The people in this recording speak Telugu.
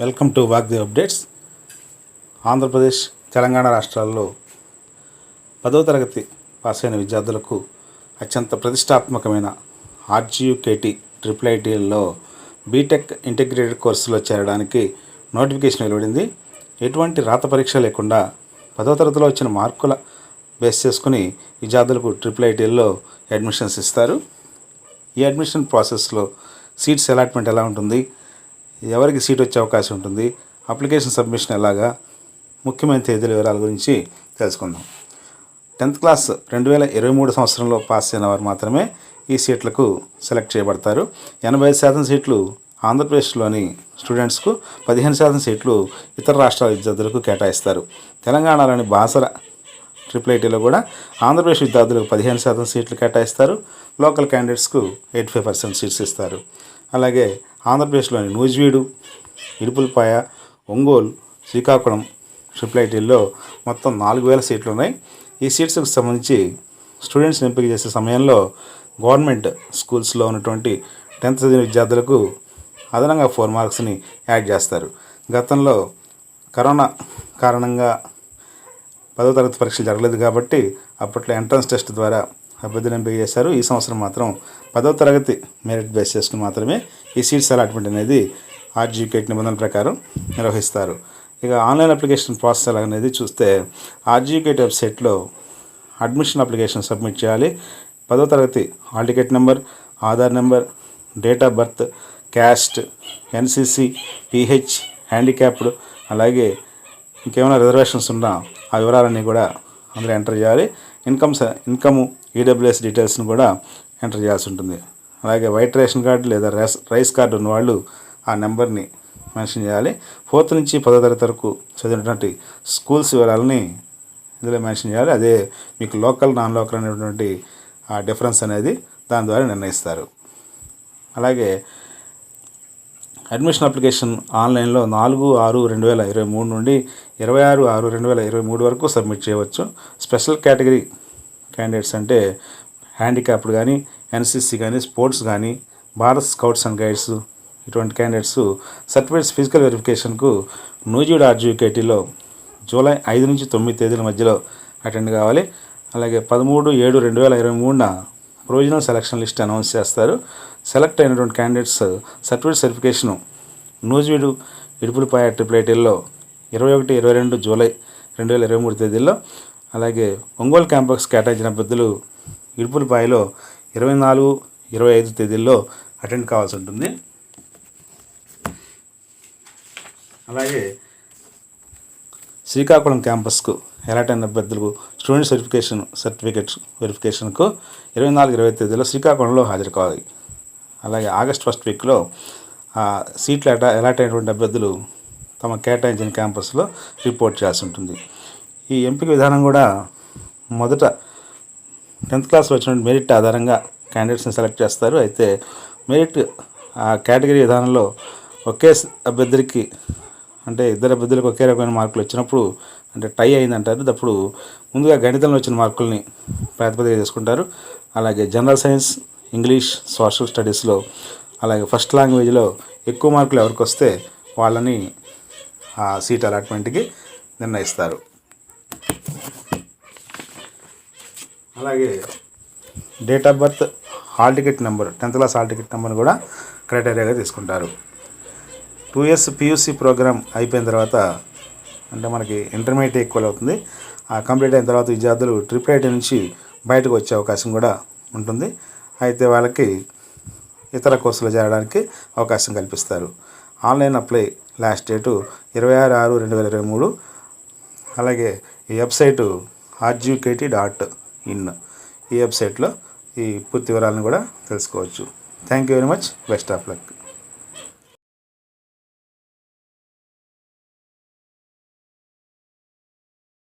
వెల్కమ్ టు వాగ్ది అప్డేట్స్. ఆంధ్రప్రదేశ్ తెలంగాణ రాష్ట్రాల్లో 10వ తరగతి పాస్ అయిన విద్యార్థులకు అత్యంత ప్రతిష్టాత్మకమైన ఆర్జీయూకేటీ IIITలో బీటెక్ ఇంటిగ్రేటెడ్ కోర్సులో చేరడానికి నోటిఫికేషన్ వెలువడింది. ఎటువంటి రాత పరీక్ష లేకుండా 10వ తరగతిలో వచ్చిన మార్కుల బేస్ చేసుకుని విద్యార్థులకు IIITలో అడ్మిషన్స్ ఇస్తారు. ఈ అడ్మిషన్ ప్రాసెస్లో సీట్స్ అలాట్మెంట్ ఎలా ఉంటుంది, ఎవరికి సీట్ వచ్చే అవకాశం ఉంటుంది, అప్లికేషన్ సబ్మిషన్ ఎలాగా, ముఖ్యమైన తేదీల వివరాల గురించి తెలుసుకుందాం. 10th క్లాస్ 2023 సంవత్సరంలో పాస్ అయిన వారు మాత్రమే ఈ సీట్లకు సెలెక్ట్ చేయబడతారు. 85% సీట్లు ఆంధ్రప్రదేశ్లోని స్టూడెంట్స్కు, 15% సీట్లు ఇతర రాష్ట్రాల విద్యార్థులకు కేటాయిస్తారు. తెలంగాణలోని బాసర IIITలో కూడా ఆంధ్రప్రదేశ్ విద్యార్థులకు 15% సీట్లు కేటాయిస్తారు. లోకల్ క్యాండిడేట్స్కు 85% సీట్స్ ఇస్తారు. అలాగే ఆంధ్రప్రదేశ్లోని నూజివీడు, ఇడుపులపాయ, ఒంగోలు, శ్రీకాకుళం IIITలో మొత్తం 4000 సీట్లు ఉన్నాయి. ఈ సీట్స్కి సంబంధించి స్టూడెంట్స్ని ఎంపిక చేసే సమయంలో గవర్నమెంట్ స్కూల్స్లో ఉన్నటువంటి 10th చదివిన విద్యార్థులకు అదనంగా 4 మార్క్స్ని యాడ్ చేస్తారు. గతంలో కరోనా కారణంగా 10వ తరగతి పరీక్షలు జరగలేదు కాబట్టి అప్పట్లో ఎంట్రన్స్ టెస్ట్ ద్వారా అభ్యర్థిని ఎంపిక చేశారు. ఈ సంవత్సరం మాత్రం 10వ తరగతి మెరిట్ బేస్ చేసుకుని మాత్రమే ఈ సీట్స్ అలాట్మెంట్ అనేది ఆర్జీయూకేటీ నిబంధనల ప్రకారం నిర్వహిస్తారు. ఇక ఆన్లైన్ అప్లికేషన్ ప్రాసెస్ అనేది చూస్తే ఆర్జీయూకేటీ వెబ్సైట్లో అడ్మిషన్ అప్లికేషన్ సబ్మిట్ చేయాలి. 10వ తరగతి hall ticket number, Aadhaar number, date of birth, caste, NCC, pH, handicapped, అలాగే ఇంకేమైనా రిజర్వేషన్స్ ఉన్నా ఆ వివరాలన్నీ కూడా అందులో ఎంటర్ చేయాలి. ఇన్కమ్ ఈడబ్ల్యూఎస్ డీటెయిల్స్ని కూడా ఎంటర్ చేయాల్సి ఉంటుంది. అలాగే వైట్ రేషన్ కార్డు లేదా రైస్ కార్డు ఉన్నవాళ్ళు ఆ నెంబర్ని మెన్షన్ చేయాలి. 4th నుంచి 10వ తరగతి వరకు చదివినటువంటి స్కూల్స్ వివరాలని ఇందులో మెన్షన్ చేయాలి. అదే మీకు లోకల్, నాన్ లోకల్ అనేటువంటి ఆ డిఫరెన్స్ అనేది దాని ద్వారా నిర్ణయిస్తారు. అలాగే అడ్మిషన్ అప్లికేషన్ ఆన్లైన్లో 4/6/2023 నుండి 26/6/2023 వరకు సబ్మిట్ చేయవచ్చు. స్పెషల్ కేటగిరీ క్యాండిడేట్స్ అంటే హ్యాండిక్యాప్డ్ కానీ, ఎన్సీసీ కానీ, స్పోర్ట్స్ కానీ, భారత్ స్కౌట్స్ అండ్ గైడ్స్ ఇటువంటి క్యాండిడేట్స్ సర్టిఫికేట్స్ ఫిజికల్ వెరిఫికేషన్కు నూజివీడు ఆర్జీయూకేటీలో జూలై 5 నుంచి 9 తేదీల మధ్యలో అటెండ్ కావాలి. అలాగే 13/7/2023 ప్రొవిజనల్ సెలక్షన్ లిస్ట్ అనౌన్స్ చేస్తారు. సెలెక్ట్ అయినటువంటి candidates certificate verification Nuzvid, Idupulapaya IIITలో 21-22 జూలై 2023 తేదీల్లో, అలాగే ఒంగోలు క్యాంపస్ కేటాయించిన అభ్యర్థులు ఇడుపులపాయలో 24-25 తేదీల్లో అటెండ్ కావాల్సి ఉంటుంది. అలాగే శ్రీకాకుళం క్యాంపస్కు ఎలాట్ అయిన అభ్యర్థులకు స్టూడెంట్స్ సర్టిఫికేట్ వెరిఫికేషన్కు 24-20 తేదీలో శ్రీకాకుళంలో హాజరు కావాలి. అలాగే ఆగస్ట్ 1st వీక్లో సీట్లు ఎలాట్ అయినటువంటి అభ్యర్థులు తమ కేటాయించిన క్యాంపస్లో రిపోర్ట్ చేయాల్సి ఉంటుంది. ఈ ఎంపిక విధానం కూడా మొదట 10th క్లాస్లో వచ్చిన మెరిట్ ఆధారంగా క్యాండిడేట్స్ని సెలెక్ట్ చేస్తారు. అయితే మెరిట్ కేటగిరీ విధానంలో ఒకే అభ్యర్థికి అంటే ఇద్దరు అభ్యర్థులకు ఒకే రకమైన మార్కులు వచ్చినప్పుడు అంటే టై అయిందంటారు. అప్పుడు ముందుగా గణితంలో వచ్చిన మార్కుల్ని ప్రాతిపదిక చేసుకుంటారు. అలాగే జనరల్ సైన్స్, ఇంగ్లీష్, సోషల్ స్టడీస్లో, అలాగే ఫస్ట్ లాంగ్వేజ్లో ఎక్కువ మార్కులు ఎవరికి వస్తే వాళ్ళని ఆ సీట్ అలాట్మెంట్కి నిర్ణయిస్తారు. అలాగే date of birth, hall ticket number, 10th class hall ticket నెంబర్ని కూడా క్రైటీరియాగా తీసుకుంటారు. 2 years PUC ప్రోగ్రామ్ అయిపోయిన తర్వాత అంటే మనకి ఇంటర్మీడియట్ ఈక్వల్ అవుతుంది. ఆ కంప్లీట్ అయిన తర్వాత విద్యార్థులు IIIT నుంచి బయటకు వచ్చే అవకాశం కూడా ఉంటుంది. అయితే వాళ్ళకి ఇతర కోర్సులు చేరడానికి అవకాశం కల్పిస్తారు. Online apply last date 26/6/2023. అలాగే ఈ వెబ్సైటు rgukt.in. ఈ వెబ్సైట్లో ఈ పూర్తి వివరాలను కూడా తెలుసుకోవచ్చు. Thank you very much. Best of luck.